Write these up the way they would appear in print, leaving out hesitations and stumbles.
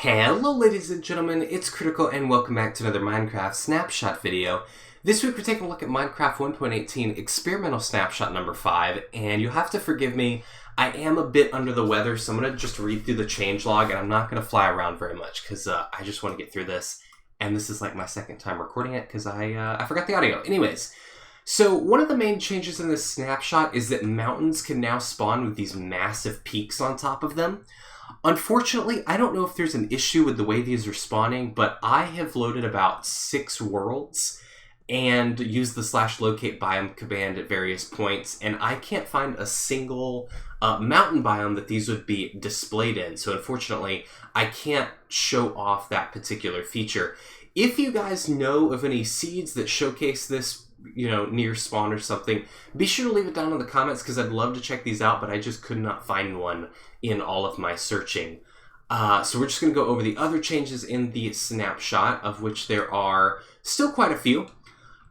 Hello ladies and gentlemen, it's Critical and welcome back to another Minecraft Snapshot video. This week we're taking a look at Minecraft 1.18 Experimental Snapshot number 5, and you'll have to forgive me, I am a bit under the weather, so I'm going to just read through the changelog and I'm not going to fly around very much because I just want to get through this, and this is like my second time recording it because I forgot the audio. Anyways, so one of the main changes in this snapshot is that mountains can now spawn with these massive peaks on top of them. Unfortunately, I don't know if there's an issue with the way these are spawning, but I have loaded about 6 worlds and used the /locate biome command at various points, and I can't find a single mountain biome that these would be displayed in. So unfortunately, I can't show off that particular feature. If you guys know of any seeds that showcase this, near spawn or something, be sure to leave it down in the comments because I'd love to check these out, but I just could not find one in all of my searching. So we're just going to go over the other changes in the snapshot, of which there are still quite a few.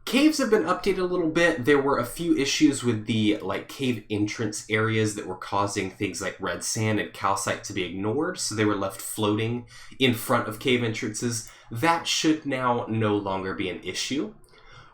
Caves have been updated a little bit. There were a few issues with the cave entrance areas that were causing things like red sand and calcite to be ignored, so they were left floating in front of cave entrances. That should now no longer be an issue.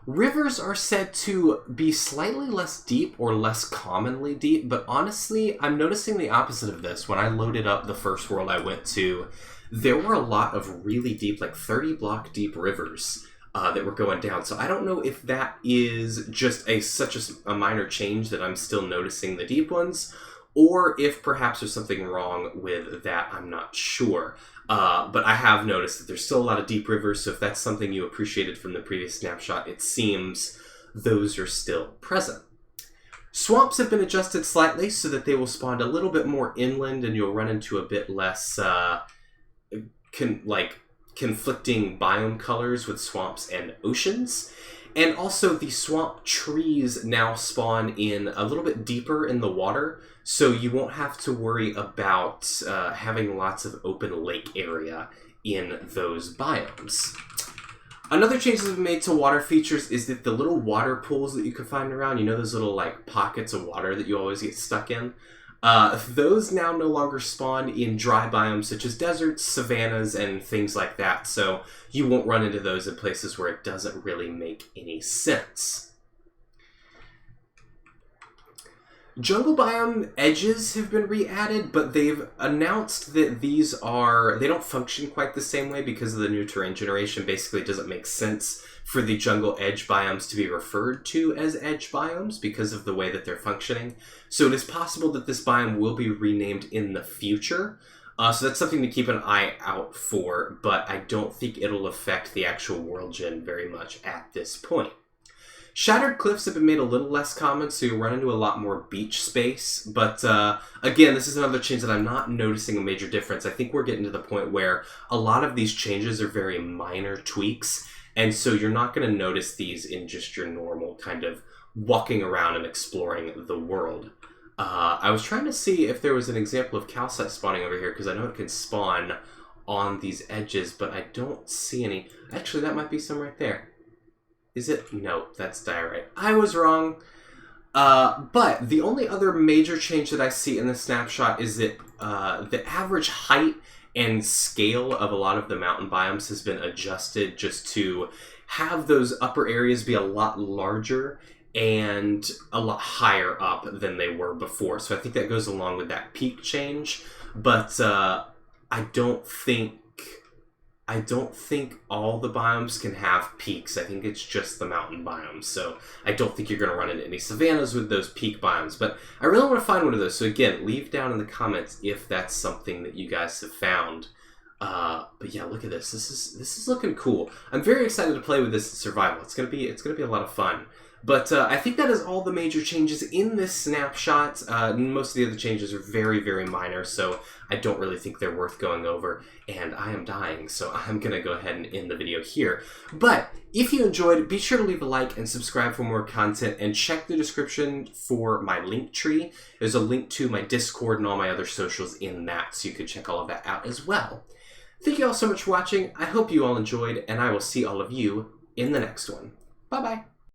Rivers are said to be slightly less deep or less commonly deep, but honestly, I'm noticing the opposite of this. When I loaded up the first world I went to, there were a lot of really deep, like 30 block deep rivers that were going down. So I don't know if that is just such a minor change that I'm still noticing the deep ones, or if perhaps there's something wrong with that. I'm not sure. But I have noticed that there's still a lot of deep rivers, so if that's something you appreciated from the previous snapshot, it seems those are still present. Swamps have been adjusted slightly so that they will spawn a little bit more inland and you'll run into a bit less conflicting biome colors with swamps and oceans. And also the swamp trees now spawn in a little bit deeper in the water, so you won't have to worry about having lots of open lake area in those biomes. Another change that's been made to water features is that the little water pools that you can find around, those little pockets of water that you always get stuck in, those now no longer spawn in dry biomes such as deserts, savannas, and things like that, so you won't run into those in places where it doesn't really make any sense. Jungle biome edges have been re-added, but they've announced that they don't function quite the same way because of the new terrain generation. Basically, it doesn't make sense for the jungle edge biomes to be referred to as edge biomes because of the way that they're functioning. So it is possible that this biome will be renamed in the future. So that's something to keep an eye out for, but I don't think it'll affect the actual world gen very much at this point. Shattered cliffs have been made a little less common, so you'll run into a lot more beach space. But again, this is another change that I'm not noticing a major difference. I think we're getting to the point where a lot of these changes are very minor tweaks, and so you're not going to notice these in just your normal kind of walking around and exploring the world. I was trying to see if there was an example of calcite spawning over here, because I know it can spawn on these edges, but I don't see any. Actually, that might be some right there. Is it? No, that's diorite. I was wrong. But the only other major change that I see in the snapshot is that the average height and scale of a lot of the mountain biomes has been adjusted just to have those upper areas be a lot larger and a lot higher up than they were before. So I think that goes along with that peak change. But I don't think all the biomes can have peaks. I think it's just the mountain biomes. So I don't think you're going to run into any savannas with those peak biomes. But I really want to find one of those. So again, leave down in the comments if that's something that you guys have found. But yeah, look at this. This is looking cool. I'm very excited to play with this in survival. It's gonna be a lot of fun. But I think that is all the major changes in this snapshot. Most of the other changes are very, very minor, so I don't really think they're worth going over. And I am dying, so I'm going to go ahead and end the video here. But if you enjoyed, be sure to leave a like and subscribe for more content, and check the description for my link tree. There's a link to my Discord and all my other socials in that, so you can check all of that out as well. Thank you all so much for watching. I hope you all enjoyed, and I will see all of you in the next one. Bye-bye.